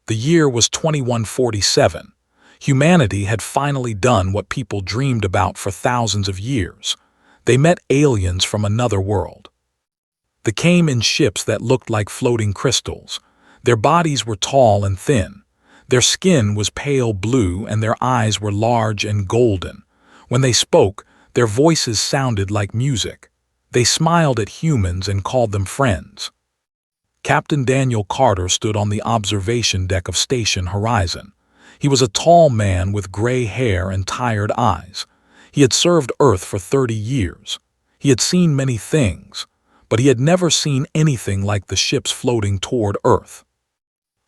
The year was 2147. Humanity had finally done what people dreamed about for thousands of years. They met aliens from another world. They came in ships that looked like floating crystals. Their bodies were tall and thin. Their skin was pale blue and their eyes were large and golden. When they spoke, their voices sounded like music. They smiled at humans and called them friends. Captain Daniel Carter stood on the observation deck of Station Horizon. He was a tall man with gray hair and tired eyes. He had served Earth for 30 years. He had seen many things, but he had never seen anything like the ships floating toward Earth.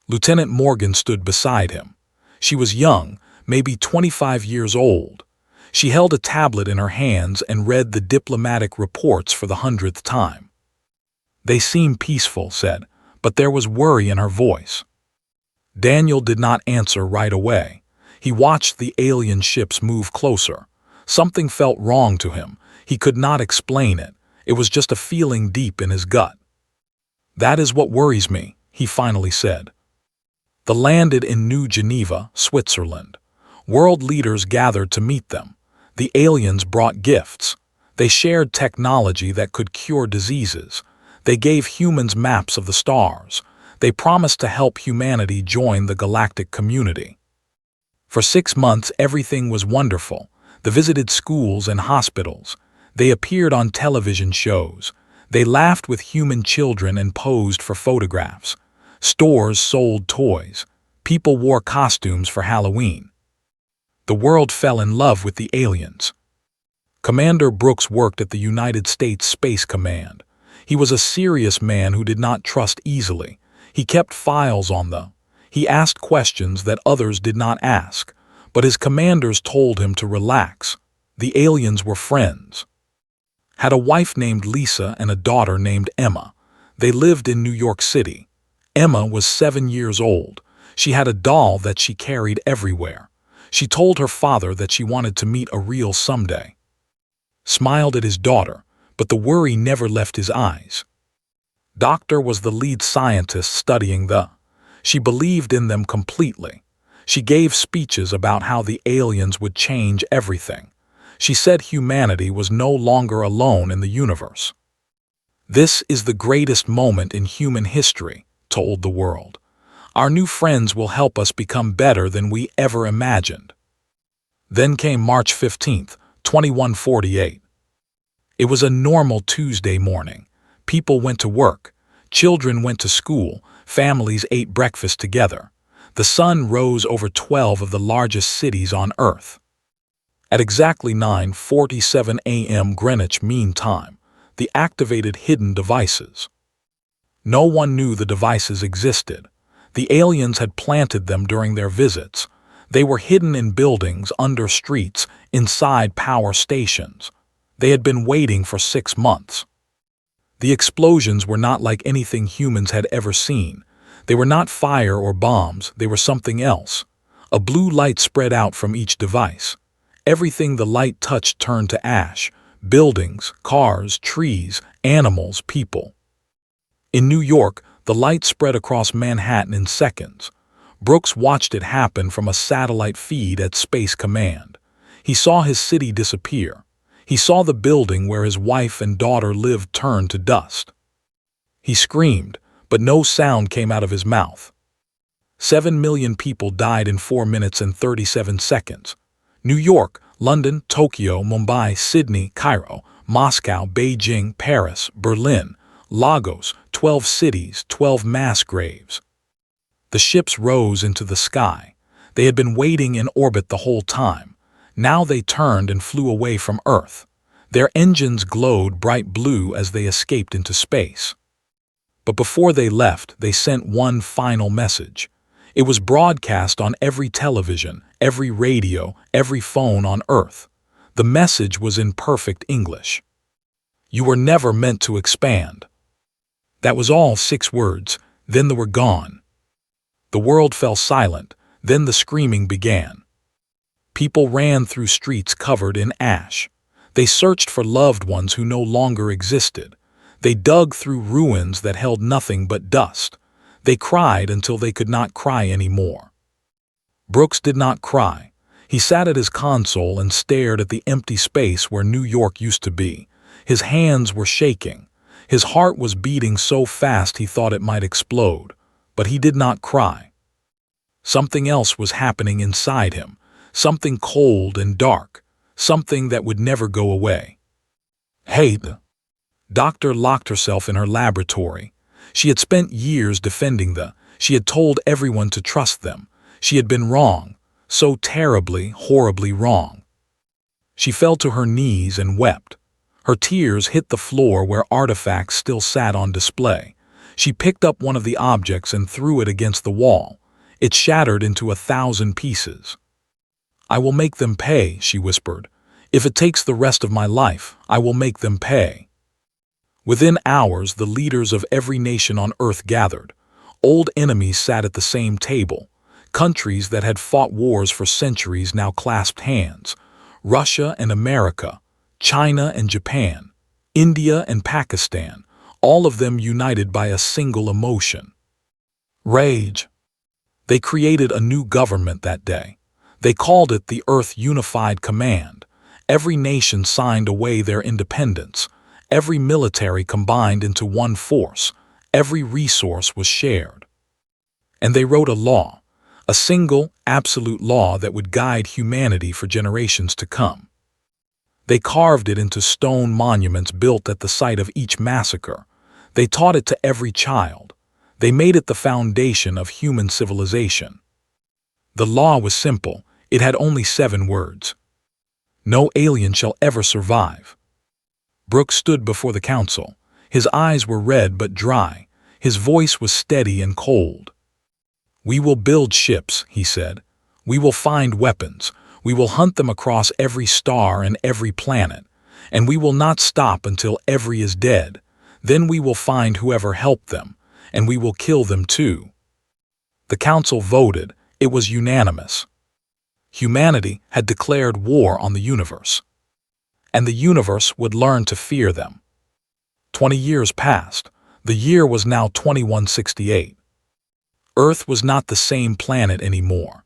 Lieutenant Morgan stood beside him. She was young, maybe 25 years old. She held a tablet in her hands and read the diplomatic reports for the 100th time. "They seem peaceful," said, but there was worry in her voice. Daniel did not answer right away. He watched the alien ships move closer. Something felt wrong to him. He could not explain it. It was just a feeling deep in his gut. "That is what worries me," he finally said. They landed in New Geneva, Switzerland. World leaders gathered to meet them. The aliens brought gifts. They shared technology that could cure diseases. They gave humans maps of the stars. They promised to help humanity join the galactic community. For 6 months, everything was wonderful. They visited schools and hospitals. They appeared on television shows. They laughed with human children and posed for photographs. Stores sold toys. People wore costumes for Halloween. The world fell in love with the aliens. Commander Brooks worked at the United States Space Command. He was a serious man who did not trust easily. He kept files on them. He asked questions that others did not ask, but his commanders told him to relax. The aliens were friends. Had a wife named Lisa and a daughter named Emma. They lived in New York City. Emma was 7 years old. She had a doll that she carried everywhere. She told her father that she wanted to meet a real someday. Smiled at his daughter, but the worry never left his eyes. Doctor was the lead scientist studying the. She believed in them completely. She gave speeches about how the aliens would change everything. She said humanity was no longer alone in the universe. "This is the greatest moment in human history," told the world. "Our new friends will help us become better than we ever imagined." Then came March 15th, 2148. It was a normal Tuesday morning. People went to work. Children went to school. Families ate breakfast together. The sun rose over 12 of the largest cities on Earth. At exactly 9:47 a.m. Greenwich Mean Time, they activated hidden devices. No one knew the devices existed. The aliens had planted them during their visits. They were hidden in buildings, under streets, inside power stations. They had been waiting for 6 months. The explosions were not like anything humans had ever seen. They were not fire or bombs, they were something else. A blue light spread out from each device. Everything the light touched turned to ash. Buildings, cars, trees, animals, people. In New York, the light spread across Manhattan in seconds. Brooks watched it happen from a satellite feed at Space Command. He saw his city disappear. He saw the building where his wife and daughter lived turn to dust. He screamed, but no sound came out of his mouth. 7 million people died in 4 minutes and 37 seconds. New York, London, Tokyo, Mumbai, Sydney, Cairo, Moscow, Beijing, Paris, Berlin, Lagos, 12 cities, 12 mass graves. The ships rose into the sky. They had been waiting in orbit the whole time. Now they turned and flew away from Earth. Their engines glowed bright blue as they escaped into space. But before they left, they sent one final message. It was broadcast on every television, every radio, every phone on Earth. The message was in perfect English. "You were never meant to expand." That was all 6 words, then they were gone. The world fell silent, then the screaming began. People ran through streets covered in ash. They searched for loved ones who no longer existed. They dug through ruins that held nothing but dust. They cried until they could not cry anymore. Brooks did not cry. He sat at his console and stared at the empty space where New York used to be. His hands were shaking. His heart was beating so fast he thought it might explode. But he did not cry. Something else was happening inside him, something cold and dark, something that would never go away. Hey, the doctor locked herself in her laboratory. She had spent years defending she had told everyone to trust them. She had been wrong, so terribly, horribly wrong. She fell to her knees and wept. Her tears hit the floor where artifacts still sat on display. She picked up one of the objects and threw it against the wall. It shattered into 1,000 pieces. "I will make them pay," she whispered. "If it takes the rest of my life, I will make them pay." Within hours, the leaders of every nation on Earth gathered. Old enemies sat at the same table. Countries that had fought wars for centuries now clasped hands. Russia and America, China and Japan, India and Pakistan, all of them united by a single emotion: rage. They created a new government that day. They called it the Earth Unified Command. Every nation signed away their independence. Every military combined into one force. Every resource was shared. And they wrote a law, a single, absolute law that would guide humanity for generations to come. They carved it into stone monuments built at the site of each massacre. They taught it to every child. They made it the foundation of human civilization. The law was simple. It had only 7 words. No alien shall ever survive. Brooks stood before the council. His eyes were red but dry. His voice was steady and cold. "We will build ships," he said. "We will find weapons. We will hunt them across every star and every planet. And we will not stop until every is dead. Then we will find whoever helped them, and we will kill them too." The council voted. It was unanimous. Humanity had declared war on the universe. And the universe would learn to fear them. 20 years passed. The year was now 2168. Earth was not the same planet anymore.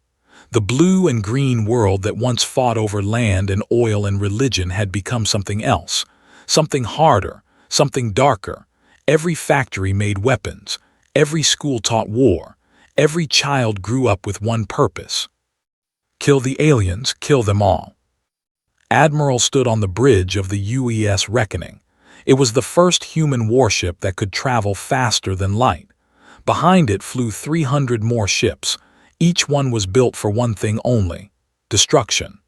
The blue and green world that once fought over land and oil and religion had become something else, something harder, something darker. Every factory made weapons. Every school taught war. Every child grew up with one purpose: kill the aliens, kill them all. Admiral stood on the bridge of the UES Reckoning. It was the first human warship that could travel faster than light. Behind it flew 300 more ships. Each one was built for one thing only: destruction.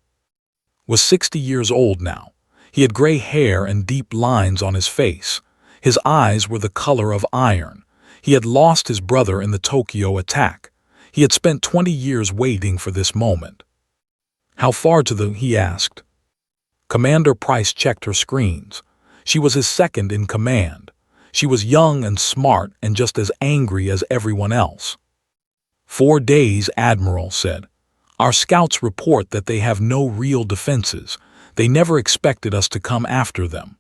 Was 60 years old now. He had gray hair and deep lines on his face. His eyes were the color of iron. He had lost his brother in the Tokyo attack. He had spent 20 years waiting for this moment. "How far to the?" he asked. Commander Price checked her screens. She was his second in command. She was young and smart and just as angry as everyone else. 4 days, Admiral said. "Our scouts report that they have no real defenses. They never expected us to come after them."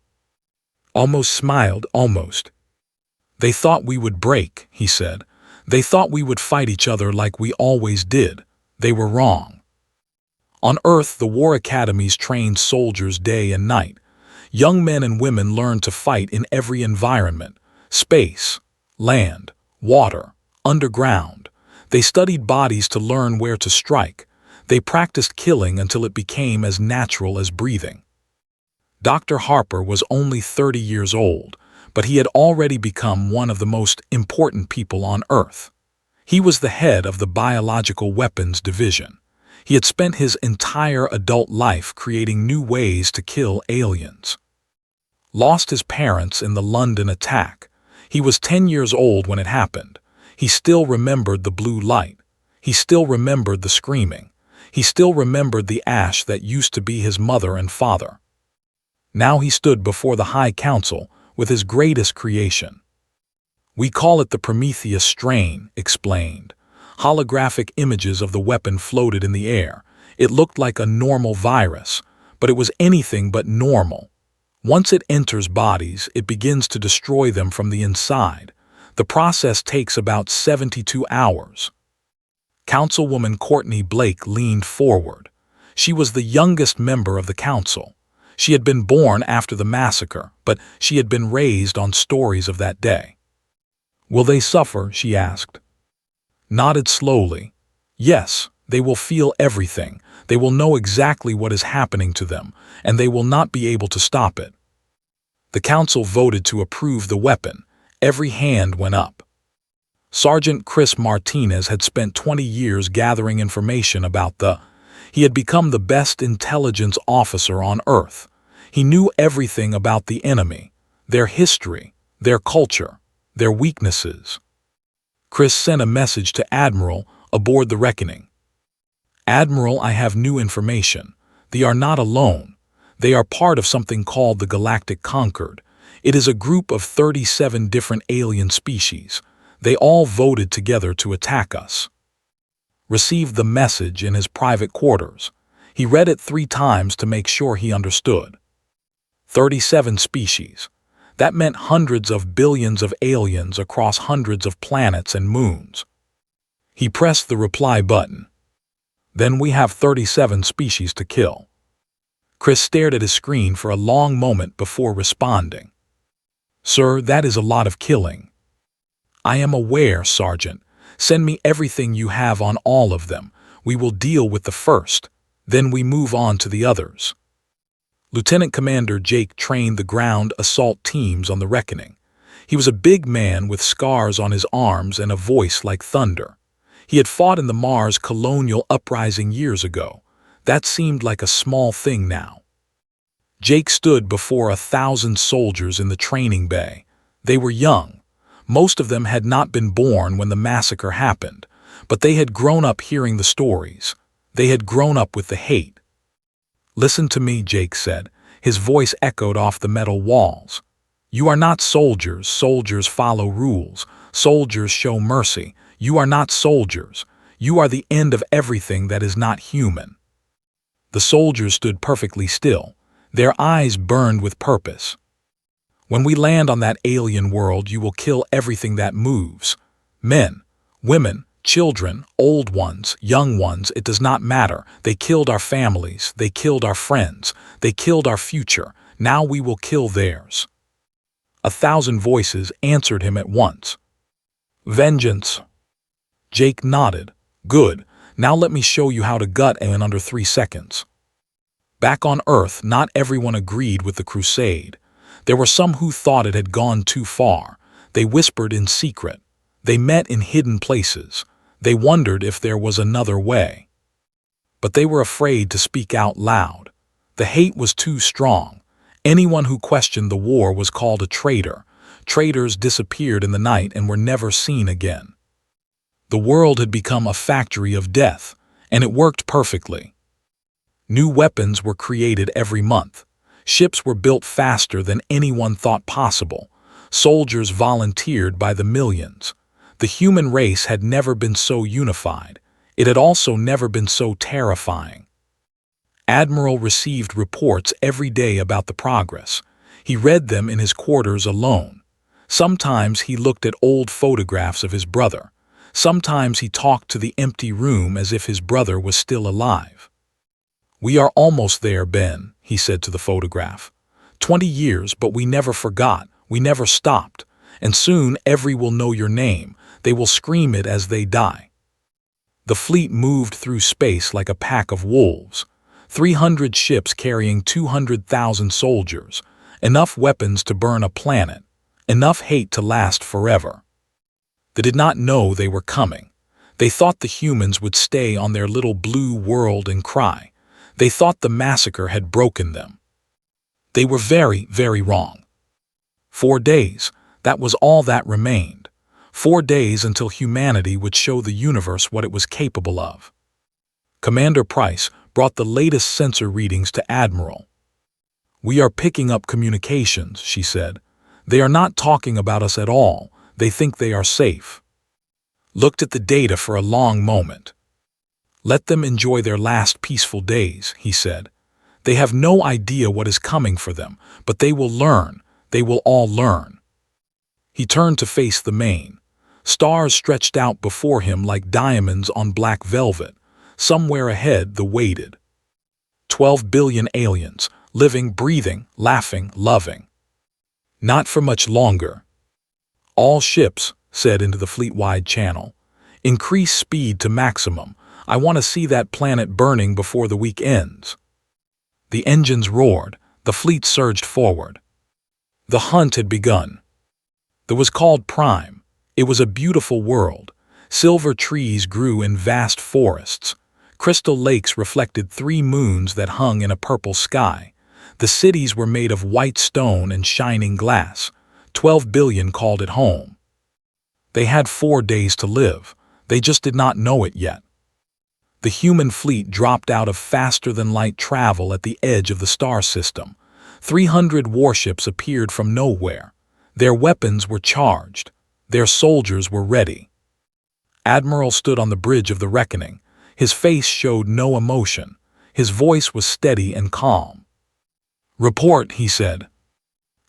Almost smiled, almost. "They thought we would break," he said. "They thought we would fight each other like we always did. They were wrong." On Earth, the war academies trained soldiers day and night. Young men and women learned to fight in every environment: space, land, water, underground. They studied bodies to learn where to strike. They practiced killing until it became as natural as breathing. Dr. Harper was only 30 years old, but he had already become one of the most important people on Earth. He was the head of the Biological Weapons Division. He had spent his entire adult life creating new ways to kill aliens. Lost his parents in the London attack. He was 10 years old when it happened. He still remembered the blue light. He still remembered the screaming. He still remembered the ash that used to be his mother and father. Now he stood before the High Council with his greatest creation. "We call it the Prometheus strain," explained. Holographic images of the weapon floated in the air. It looked like a normal virus, but it was anything but normal. Once it enters bodies, it begins to destroy them from the inside. The process takes about 72 hours. Councilwoman Courtney Blake leaned forward. She was the youngest member of the council. She had been born after the massacre, but she had been raised on stories of that day. "Will they suffer?" she asked. Nodded slowly. "Yes, they will feel everything. They will know exactly what is happening to them, and they will not be able to stop it." The council voted to approve the weapon. Every hand went up. Sergeant Chris Martinez had spent 20 years gathering information about He had become the best intelligence officer on Earth. He knew everything about the enemy, their history, their culture, their weaknesses. Chris sent a message to Admiral aboard the Reckoning. "Admiral, I have new information. They are not alone. They are part of something called the Galactic Concord. It is a group of 37 different alien species. They all voted together to attack us." Received the message in his private quarters. He read it 3 times to make sure he understood. 37 species. That meant hundreds of billions of aliens across hundreds of planets and moons. He pressed the reply button. "Then we have 37 species to kill." Chris stared at his screen for a long moment before responding. "Sir, that is a lot of killing." "I am aware, Sergeant. Send me everything you have on all of them. We will deal with the first, then we move on to the others." Lieutenant Commander Jake trained the ground assault teams on the Reckoning. He was a big man with scars on his arms and a voice like thunder. He had fought in the Mars colonial uprising years ago. That seemed like a small thing now. Jake stood before 1,000 soldiers in the training bay. They were young. Most of them had not been born when the massacre happened, but they had grown up hearing the stories. They had grown up with the hate. "Listen to me," Jake said. His voice echoed off the metal walls. "You are not soldiers. Soldiers follow rules. Soldiers show mercy. You are not soldiers. You are the end of everything that is not human." The soldiers stood perfectly still. Their eyes burned with purpose. "When we land on that alien world, you will kill everything that moves. Men, women, children, old ones, young ones, it does not matter. They killed our families. They killed our friends. They killed our future. Now we will kill theirs." 1,000 voices answered him at once. "Vengeance." Jake nodded. "Good. Now let me show you how to gut in under 3 seconds." Back on Earth, not everyone agreed with the crusade. There were some who thought it had gone too far. They whispered in secret. They met in hidden places. They wondered if there was another way. But they were afraid to speak out loud. The hate was too strong. Anyone who questioned the war was called a traitor. Traitors disappeared in the night and were never seen again. The world had become a factory of death, and it worked perfectly. New weapons were created every month. Ships were built faster than anyone thought possible. Soldiers volunteered by the millions. The human race had never been so unified. It had also never been so terrifying. Admiral received reports every day about the progress. He read them in his quarters alone. Sometimes he looked at old photographs of his brother. Sometimes he talked to the empty room as if his brother was still alive. "We are almost there, Ben," he said to the photograph. 20 years, but we never forgot. We never stopped. And soon every will know your name. They will scream it as they die." The fleet moved through space like a pack of wolves. 300 ships carrying 200,000 soldiers. Enough weapons to burn a planet. Enough hate to last forever. They did not know they were coming. They thought the humans would stay on their little blue world and cry. They thought the massacre had broken them. They were very, very wrong. 4 days, that was all that remained. 4 days until humanity would show the universe what it was capable of. Commander Price brought the latest sensor readings to Admiral. "We are picking up communications," she said. "They are not talking about us at all. They think they are safe." Looked at the data for a long moment. "Let them enjoy their last peaceful days," he said. "They have no idea what is coming for them, but they will learn. They will all learn." He turned to face the main. Stars stretched out before him like diamonds on black velvet. Somewhere ahead, the waited. 12 billion aliens, living, breathing, laughing, loving. Not for much longer. All ships, said into the fleet-wide channel. Increase speed to maximum. I want to see that planet burning before the week ends. The engines roared. The fleet surged forward. The hunt had begun. It was called Prime. It was a beautiful world. Silver trees grew in vast forests. Crystal lakes reflected 3 moons that hung in a purple sky. The cities were made of white stone and shining glass. 12 billion called it home. They had 4 days to live. They just did not know it yet. The human fleet dropped out of faster-than-light travel at the edge of the star system. 300 warships appeared from nowhere. Their weapons were charged. Their soldiers were ready. Admiral stood on the bridge of the reckoning. His face showed no emotion. His voice was steady and calm. "Report," he said.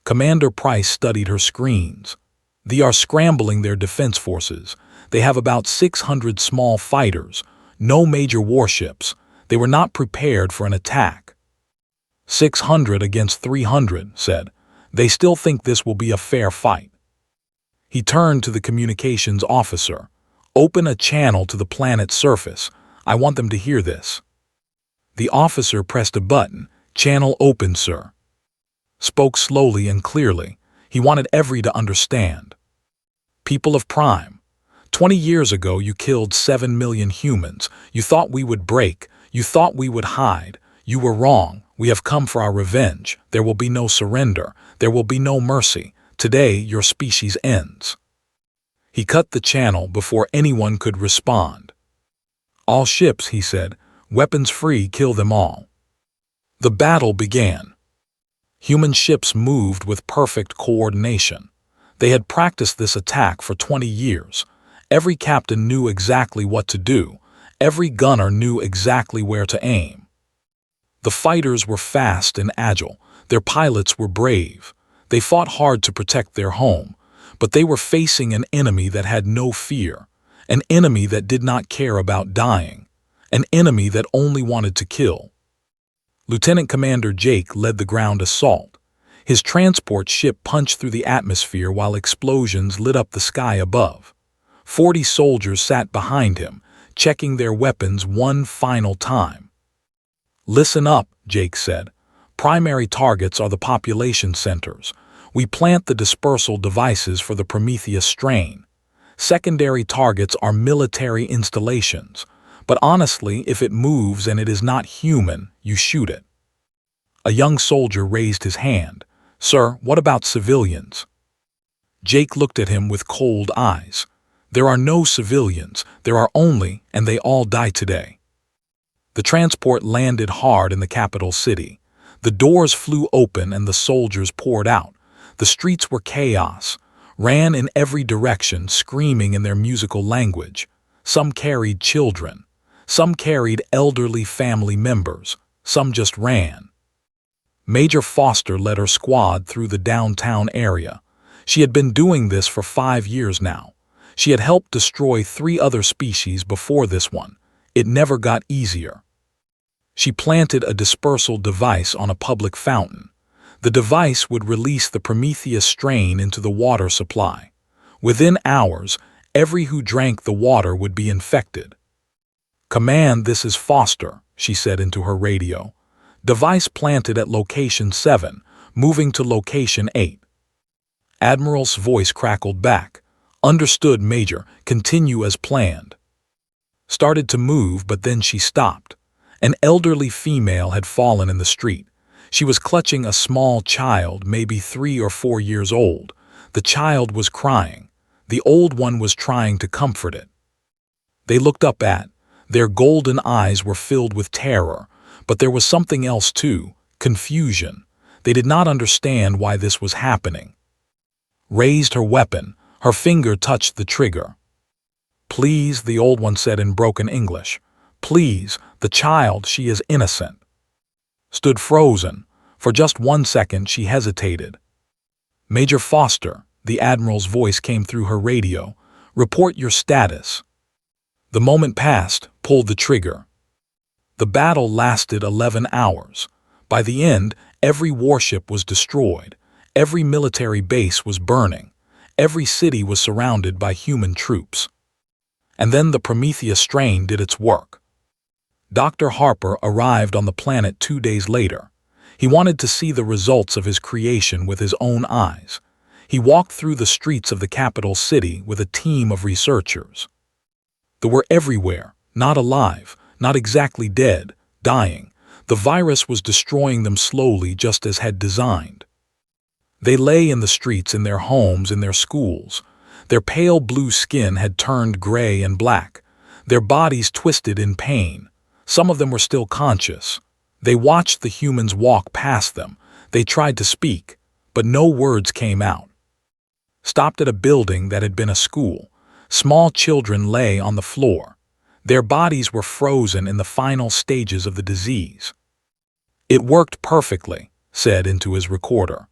Commander Price studied her screens. "They are scrambling their defense forces. They have about 600 small fighters. No major warships. They were not prepared for an attack." 600 against 300, said. "They still think this will be a fair fight." He turned to the communications officer. "Open a channel to the planet's surface. I want them to hear this." The officer pressed a button. "Channel open, sir." Spoke slowly and clearly. He wanted everyone to understand. "People of Prime, 20 years ago you killed 7 million humans. You thought we would break. You thought we would hide. You were wrong. We have come for our revenge. There will be no surrender. There will be no mercy. Today your species ends." He cut the channel before anyone could respond. "All ships," he said, "weapons free, kill them all." The battle began. Human ships moved with perfect coordination. They had practiced this attack for 20 years. Every captain knew exactly what to do. Every gunner knew exactly where to aim. The fighters were fast and agile. Their pilots were brave. They fought hard to protect their home, but they were facing an enemy that had no fear, an enemy that did not care about dying, an enemy that only wanted to kill. Lieutenant Commander Jake led the ground assault. His transport ship punched through the atmosphere while explosions lit up the sky above. 40 soldiers sat behind him, checking their weapons one final time. "Listen up," Jake said. "Primary targets are the population centers. We plant the dispersal devices for the Prometheus strain. Secondary targets are military installations. But honestly, if it moves and it is not human, you shoot it." A young soldier raised his hand. "Sir, what about civilians?" Jake looked at him with cold eyes. "There are no civilians. There are only, and they all die today." The transport landed hard in the capital city. The doors flew open and the soldiers poured out. The streets were chaos, ran in every direction, screaming in their musical language. Some carried children. Some carried elderly family members. Some just ran. Major Foster led her squad through the downtown area. She had been doing this for 5 years now. She had helped destroy 3 other species before this one. It never got easier. She planted a dispersal device on a public fountain. The device would release the Prometheus strain into the water supply. Within hours, every who drank the water would be infected. "Command, this is Foster," she said into her radio. "Device planted at location 7, moving to location 8. Admiral's voice crackled back. "Understood, Major. Continue as planned." Started to move, but then she stopped. An elderly female had fallen in the street. She was clutching a small child, maybe 3 or 4 years old. The child was crying. The old one was trying to comfort it. They looked up at. Their golden eyes were filled with terror, but there was something else too, confusion. They did not understand why this was happening. Raised her weapon. Her finger touched the trigger. "Please," the old one said in broken English. "Please, the child, she is innocent." Stood frozen. For just 1 second she hesitated. "Major Foster, the Admiral's voice came through her radio. "Report your status." The moment passed, pulled the trigger. The battle lasted 11 hours. By the end, every warship was destroyed. Every military base was burning. Every city was surrounded by human troops. And then the Prometheus strain did its work. Dr. Harper arrived on the planet 2 days later. He wanted to see the results of his creation with his own eyes. He walked through the streets of the capital city with a team of researchers. They were everywhere, not alive, not exactly dead, dying. The virus was destroying them slowly, just as had designed. They lay in the streets, in their homes, in their schools. Their pale blue skin had turned gray and black. Their bodies twisted in pain. Some of them were still conscious. They watched the humans walk past them. They tried to speak, but no words came out. Stopped at a building that had been a school. Small children lay on the floor. Their bodies were frozen in the final stages of the disease. "It worked perfectly," said into his recorder.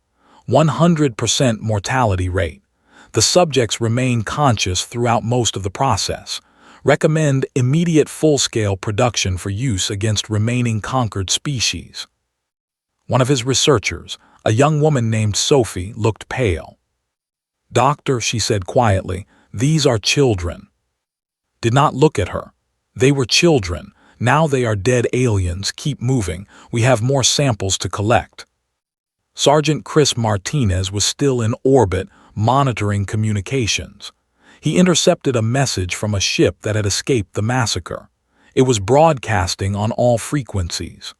100% mortality rate. The subjects remained conscious throughout most of the process. Recommend immediate full-scale production for use against remaining conquered species. One of his researchers, a young woman named Sophie, looked pale. "Doctor," she said quietly, "these are children." Did not look at her. "They were children. Now they are dead aliens. Keep moving. We have more samples to collect." Sergeant Chris Martinez was still in orbit, monitoring communications. He intercepted a message from a ship that had escaped the massacre. It was broadcasting on all frequencies.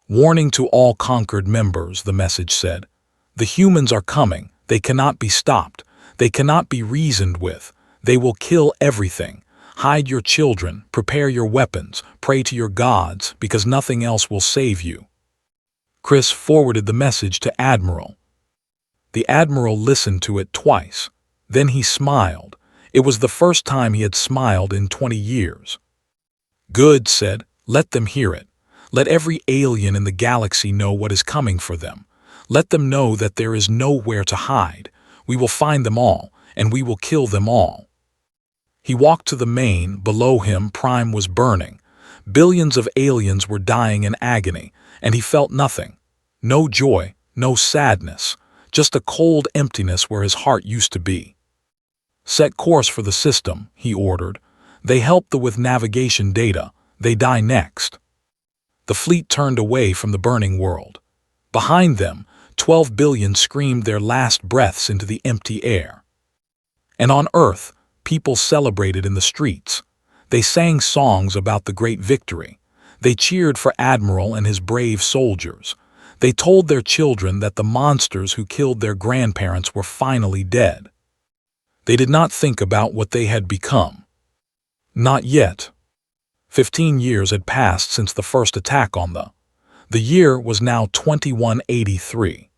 "Warning to all conquered members," the message said. "The humans are coming. They cannot be stopped. They cannot be reasoned with. They will kill everything. Hide your children, prepare your weapons, pray to your gods, because nothing else will save you." Chris forwarded the message to Admiral. The Admiral listened to it twice. Then he smiled. It was the first time he had smiled in 20 years. "Good," said. "Let them hear it. Let every alien in the galaxy know what is coming for them. Let them know that there is nowhere to hide. We will find them all, and we will kill them all." He walked to the main. Below him, Prime was burning. Billions of aliens were dying in agony, and he felt nothing. No joy, no sadness, just a cold emptiness where his heart used to be. "Set course for the system," he ordered. "They help with navigation data. They die next." The fleet turned away from the burning world. Behind them, 12 billion screamed their last breaths into the empty air. And on Earth, people celebrated in the streets. They sang songs about the great victory. They cheered for Admiral and his brave soldiers. They told their children that the monsters who killed their grandparents were finally dead. They did not think about what they had become. Not yet. 15 years had passed since the first attack on the year was now 2183.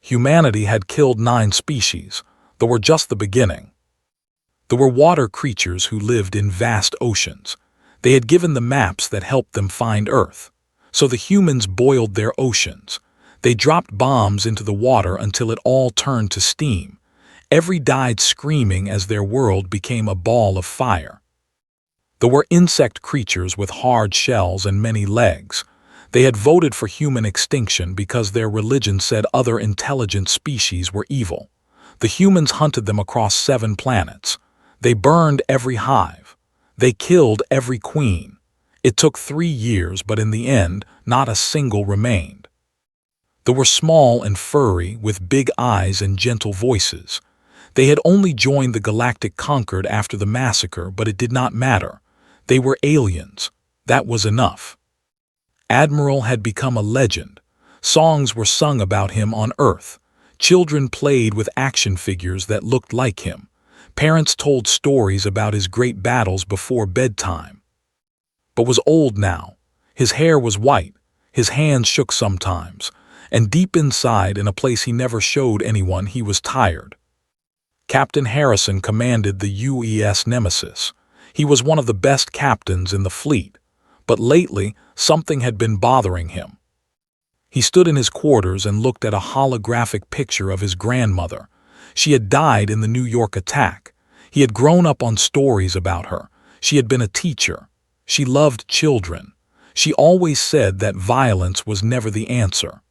Humanity had killed 9 species. They were just the beginning. There were water creatures who lived in vast oceans. They had given the maps that helped them find Earth. So the humans boiled their oceans. They dropped bombs into the water until it all turned to steam. Every died screaming as their world became a ball of fire. There were insect creatures with hard shells and many legs. They had voted for human extinction because their religion said other intelligent species were evil. The humans hunted them across 7 planets. They burned every hive. They killed every queen. It took 3 years, but in the end, not a single remained. They were small and furry, with big eyes and gentle voices. They had only joined the Galactic Concord after the massacre, but it did not matter. They were aliens. That was enough. Admiral had become a legend. Songs were sung about him on Earth. Children played with action figures that looked like him. Parents told stories about his great battles before bedtime. But was old now. His hair was white. His hands shook sometimes. And deep inside, in a place he never showed anyone, he was tired. Captain Harrison commanded the UES Nemesis. He was one of the best captains in the fleet. But lately, something had been bothering him. He stood in his quarters and looked at a holographic picture of his grandmother. She had died in the New York attack. He had grown up on stories about her. She had been a teacher. She loved children. She always said that violence was never the answer.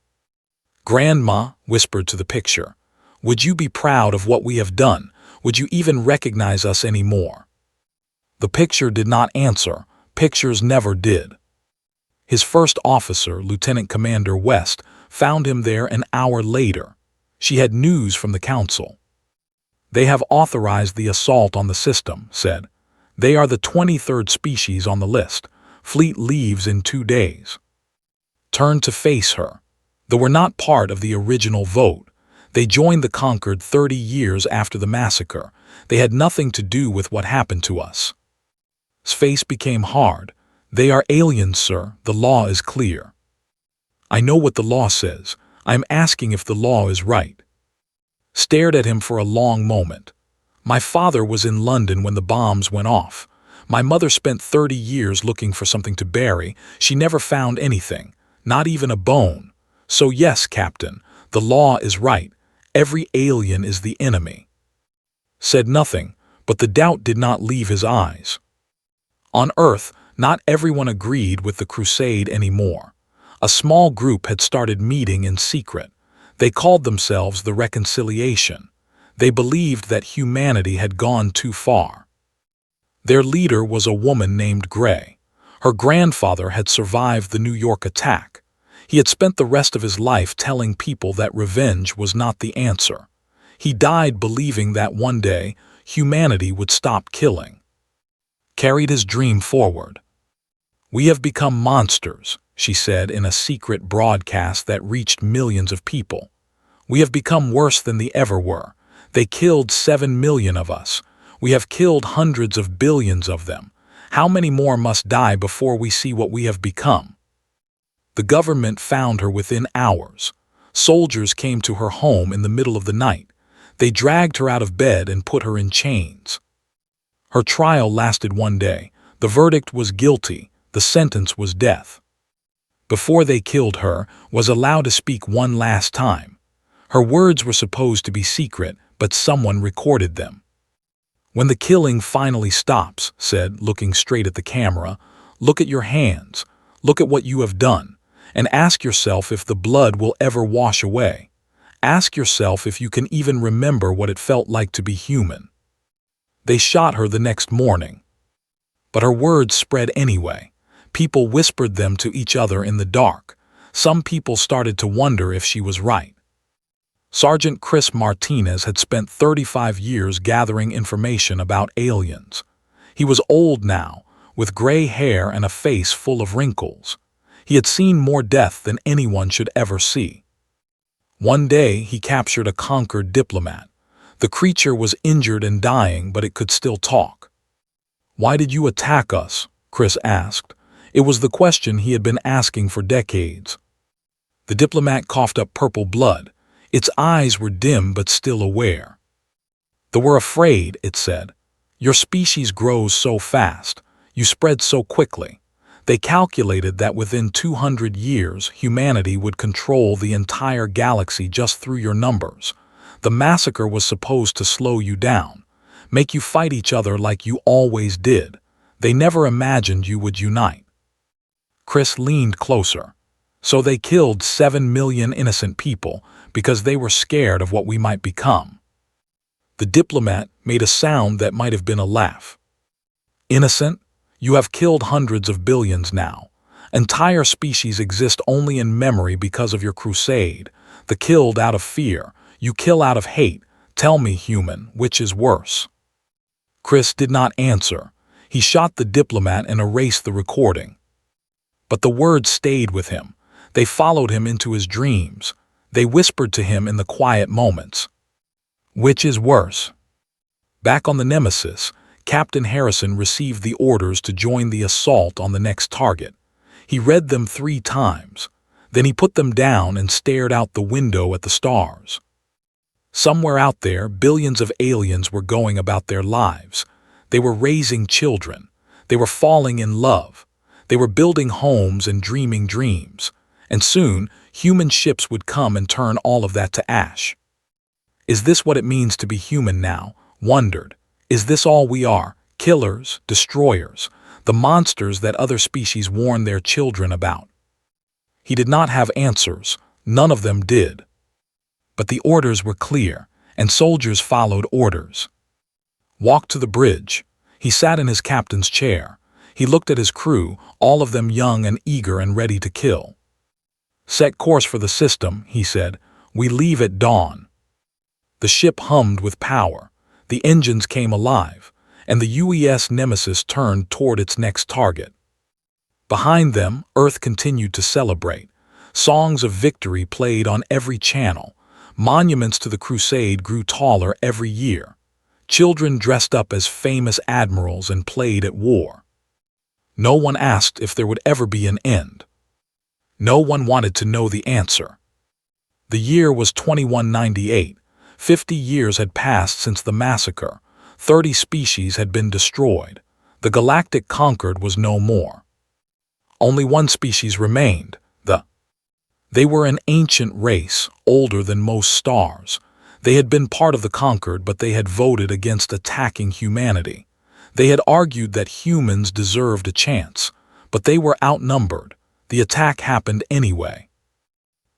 "Grandma," whispered to the picture, "would you be proud of what we have done? Would you even recognize us anymore?" The picture did not answer. Pictures never did. His first officer, Lieutenant Commander West, found him there an hour later. She had news from the council. "They have authorized the assault on the system," said. "They are the 23rd species on the list. Fleet leaves in 2 days." Turned to face her. They were not part of the original vote. They joined the conquered 30 years after the massacre. They had nothing to do with what happened to us. His face became hard. "They are aliens, sir. The law is clear." "I know what the law says. I am asking if the law is right." Stared at him for a long moment. "My father was in London when the bombs went off. My mother spent 30 years looking for something to bury. She never found anything, not even a bone. So yes, Captain, the law is right. Every alien is the enemy." Said nothing, but the doubt did not leave his eyes. On Earth, not everyone agreed with the crusade anymore. A small group had started meeting in secret. They called themselves the Reconciliation. They believed that humanity had gone too far. Their leader was a woman named Gray. Her grandfather had survived the New York attack. He had spent the rest of his life telling people that revenge was not the answer. He died believing that one day humanity would stop killing. Carried his dream forward. "We have become monsters," she said in a secret broadcast that reached millions of people. "We have become worse than they ever were. They killed 7 million of us. We have killed hundreds of billions of them. How many more must die before we see what we have become?" The government found her within hours. Soldiers came to her home in the middle of the night. They dragged her out of bed and put her in chains. Her trial lasted 1 day. The verdict was guilty. The sentence was death. Before they killed her, was allowed to speak one last time. Her words were supposed to be secret, but someone recorded them. "When the killing finally stops," said, looking straight at the camera, "look at your hands. Look at what you have done. And ask yourself if the blood will ever wash away. Ask yourself if you can even remember what it felt like to be human." They shot her the next morning. But her words spread anyway. People whispered them to each other in the dark. Some people started to wonder if she was right. Sergeant Chris Martinez had spent 35 years gathering information about aliens. He was old now, with gray hair and a face full of wrinkles. He had seen more death than anyone should ever see. One day he captured a conquered diplomat. The creature was injured and dying, but it could still talk. "Why did you attack us?" Chris asked. It was the question he had been asking for decades. The diplomat coughed up purple blood. Its eyes were dim but still aware. "They were afraid," it said. "Your species grows so fast. You spread so quickly. They calculated that within 200 years humanity would control the entire galaxy just through your numbers. The massacre was supposed to slow you down, make you fight each other like you always did. They never imagined you would unite." Chris leaned closer. "So they killed 7 million innocent people because they were scared of what we might become." The diplomat made a sound that might have been a laugh. "Innocent? You have killed hundreds of billions now. Entire species exist only in memory because of your crusade. The killed out of fear. You kill out of hate. Tell me, human, which is worse?" Chris did not answer. He shot the diplomat and erased the recording. But the words stayed with him. They followed him into his dreams. They whispered to him in the quiet moments. "Which is worse?" Back on the Nemesis, Captain Harrison received the orders to join the assault on the next target. He read them 3 times. Then he put them down and stared out the window at the stars. Somewhere out there, billions of aliens were going about their lives. They were raising children. They were falling in love. They were building homes and dreaming dreams. And soon, human ships would come and turn all of that to ash. Is this what it means to be human now? Wondered. Is this all we are? Killers, destroyers, the monsters that other species warn their children about. He did not have answers. None of them did. But the orders were clear, and soldiers followed orders. Walk to the bridge. He sat in his captain's chair. He looked at his crew, all of them young and eager and ready to kill. Set course for the system, he said. We leave at dawn. The ship hummed with power. The engines came alive, and the UES Nemesis turned toward its next target. Behind them, Earth continued to celebrate. Songs of victory played on every channel. Monuments to the crusade grew taller every year. Children dressed up as famous admirals and played at war. No one asked if there would ever be an end. No one wanted to know the answer. The year was 2198. 50 years had passed since the massacre. 30 species had been destroyed. The Galactic Conquered was no more. Only one species remained, They were an ancient race, older than most stars. They had been part of the Conquered, but they had voted against attacking humanity. They had argued that humans deserved a chance, but they were outnumbered. The attack happened anyway.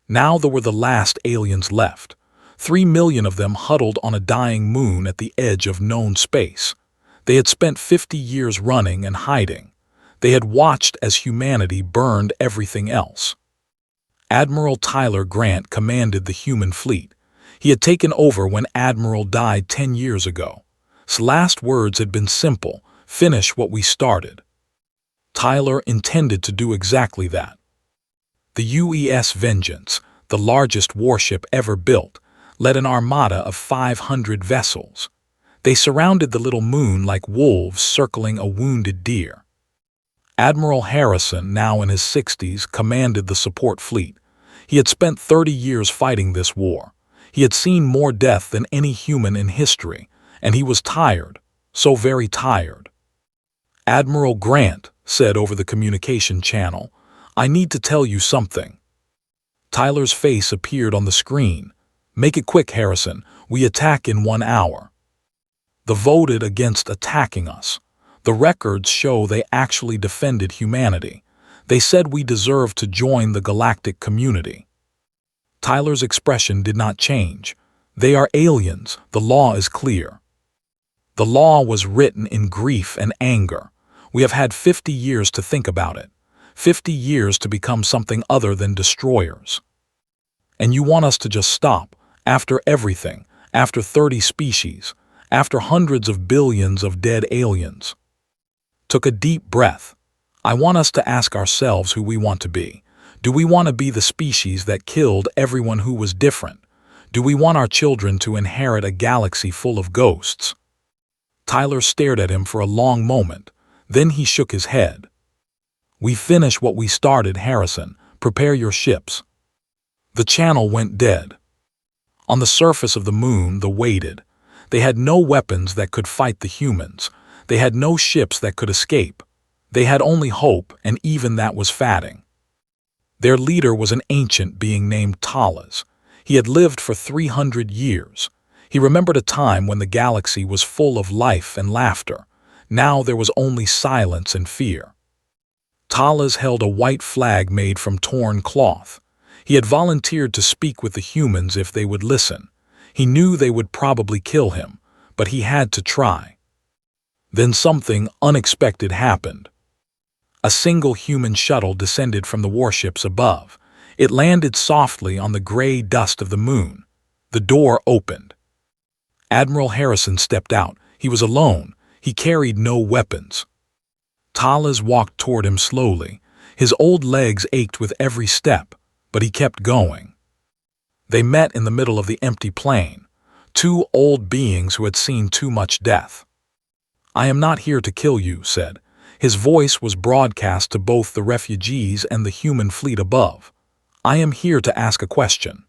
Now there were the last aliens left. 3 million of them huddled on a dying moon at the edge of known space. They had spent 50 years running and hiding. They had watched as humanity burned everything else. Admiral Tyler Grant commanded the human fleet. He had taken over when Admiral died 10 years ago. His last words had been simple: finish what we started. Tyler intended to do exactly that. The UES Vengeance, the largest warship ever built, led an armada of 500 vessels. They surrounded the little moon like wolves circling a wounded deer. Admiral Harrison, now in his 60s, commanded the support fleet. He had spent 30 years fighting this war. He had seen more death than any human in history, and he was tired, so very tired. Admiral Grant said over the communication channel, "I need to tell you something." Tyler's face appeared on the screen. "Make it quick, Harrison. We attack in 1 hour." They voted against attacking us. The records show they actually defended humanity. They said we deserved to join the galactic community. Tyler's expression did not change. They are aliens. The law is clear. The law was written in grief and anger. We have had 50 years to think about it. 50 years to become something other than destroyers. And you want us to just stop, after everything, after 30 species, after hundreds of billions of dead aliens. Took a deep breath. I want us to ask ourselves who we want to be. Do we want to be the species that killed everyone who was different? Do we want our children to inherit a galaxy full of ghosts? Tyler stared at him for a long moment. Then he shook his head. We finish what we started, Harrison. Prepare your ships. The channel went dead. On the surface of the moon, they waited. They had no weapons that could fight the humans. They had no ships that could escape. They had only hope, and even that was fading. Their leader was an ancient being named Talas. He had lived for 300 years. He remembered a time when the galaxy was full of life and laughter. Now there was only silence and fear. Talas held a white flag made from torn cloth. He had volunteered to speak with the humans if they would listen. He knew they would probably kill him, but he had to try. Then something unexpected happened. A single human shuttle descended from the warships above. It landed softly on the gray dust of the moon. The door opened. Admiral Harrison stepped out. He was alone. He carried no weapons. Talas walked toward him slowly. His old legs ached with every step, but he kept going. They met in the middle of the empty plain. Two old beings who had seen too much death. "I am not here to kill you," said. His voice was broadcast to both the refugees and the human fleet above. "I am here to ask a question."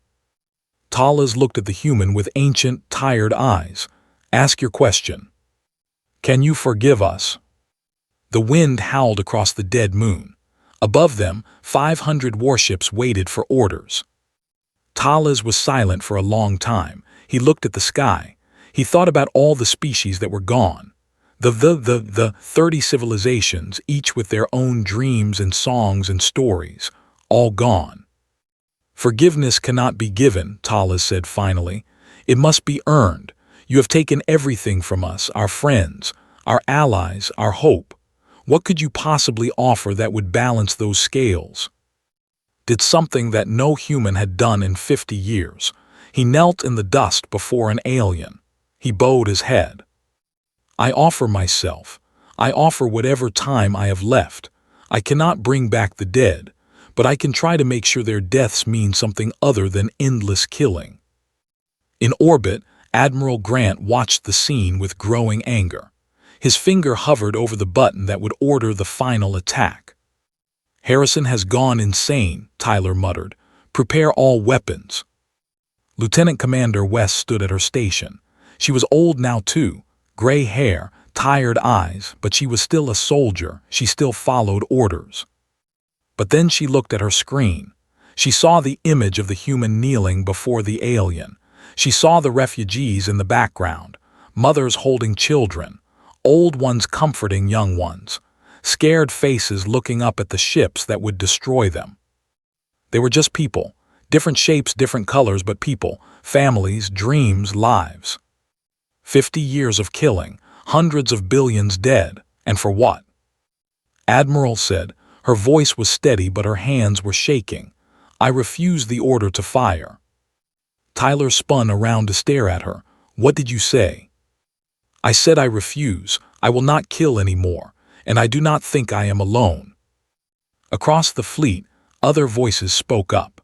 Talas looked at the human with ancient, tired eyes. "Ask your question." "Can you forgive us?" The wind howled across the dead moon. Above them, 500 warships waited for orders. Talas was silent for a long time. He looked at the sky. He thought about all the species that were gone. The 30 civilizations, each with their own dreams and songs and stories, all gone. Forgiveness cannot be given, Talas said finally. It must be earned. You have taken everything from us, our friends, our allies, our hope. What could you possibly offer that would balance those scales? Did something that no human had done in 50 years. He knelt in the dust before an alien. He bowed his head. I offer myself. I offer whatever time I have left. I cannot bring back the dead, but I can try to make sure their deaths mean something other than endless killing. In orbit, Admiral Grant watched the scene with growing anger. His finger hovered over the button that would order the final attack. Harrison has gone insane, Tyler muttered. Prepare all weapons. Lieutenant Commander West stood at her station. She was old now too, gray hair, tired eyes, but she was still a soldier. She still followed orders. But then she looked at her screen. She saw the image of the human kneeling before the alien. She saw the refugees in the background, mothers holding children, old ones comforting young ones, scared faces looking up at the ships that would destroy them. They were just people, different shapes, different colors, but people, families, dreams, lives. 50 years of killing, hundreds of billions dead, and for what? Admiral said. Her voice was steady, but her hands were shaking. I refuse the order to fire. Tyler spun around to stare at her. What did you say? I said I refuse. I will not kill anymore, and I do not think I am alone. Across the fleet, other voices spoke up.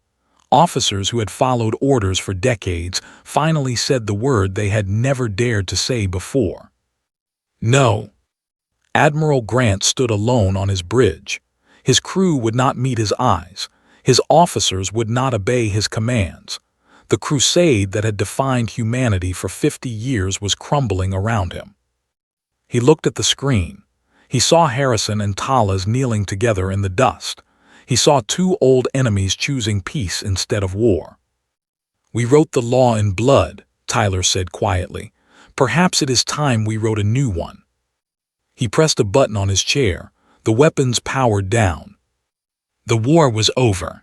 Officers who had followed orders for decades finally said the word they had never dared to say before. No. Admiral Grant stood alone on his bridge. His crew would not meet his eyes. His officers would not obey his commands. The crusade that had defined humanity for 50 years was crumbling around him. He looked at the screen. He saw Harrison and Talas kneeling together in the dust. He saw two old enemies choosing peace instead of war. We wrote the law in blood, Tyler said quietly. Perhaps it is time we wrote a new one. He pressed a button on his chair. The weapons powered down. The war was over.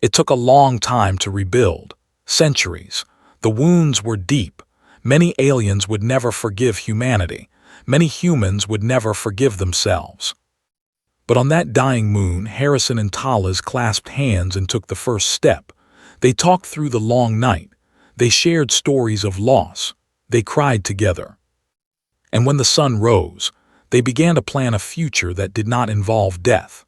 It took a long time to rebuild. Centuries. The wounds were deep. Many aliens would never forgive humanity. Many humans would never forgive themselves. But on that dying moon, Harrison and Talas clasped hands and took the first step. They talked through the long night. They shared stories of loss. They cried together. And when the sun rose, they began to plan a future that did not involve death.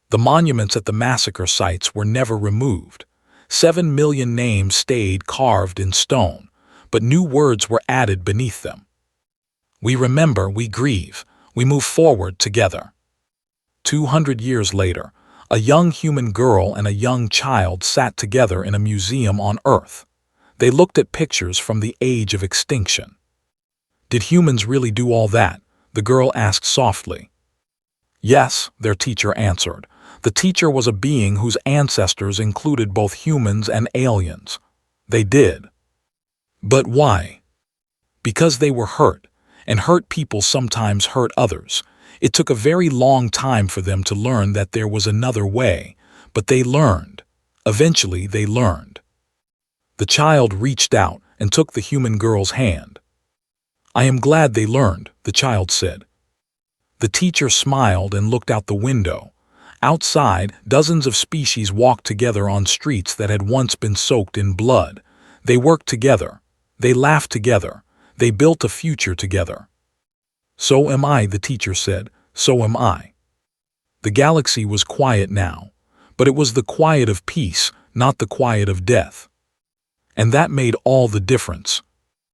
The monuments at the massacre sites were never removed. 7 million names stayed carved in stone, but new words were added beneath them. We remember, we grieve, we move forward together. 200 years later, a young human girl and a young child sat together in a museum on Earth. They looked at pictures from the age of extinction. Did humans really do all that? The girl asked softly. Yes, their teacher answered. The teacher was a being whose ancestors included both humans and aliens. They did. But why? Because they were hurt, and hurt people sometimes hurt others. It took a very long time for them to learn that there was another way, but they learned. Eventually they learned. The child reached out and took the human girl's hand. I am glad they learned, the child said. The teacher smiled and looked out the window. Outside, dozens of species walked together on streets that had once been soaked in blood. They worked together. They laughed together. They built a future together. So am I, the teacher said. So am I. The galaxy was quiet now, but it was the quiet of peace, not the quiet of death. And that made all the difference.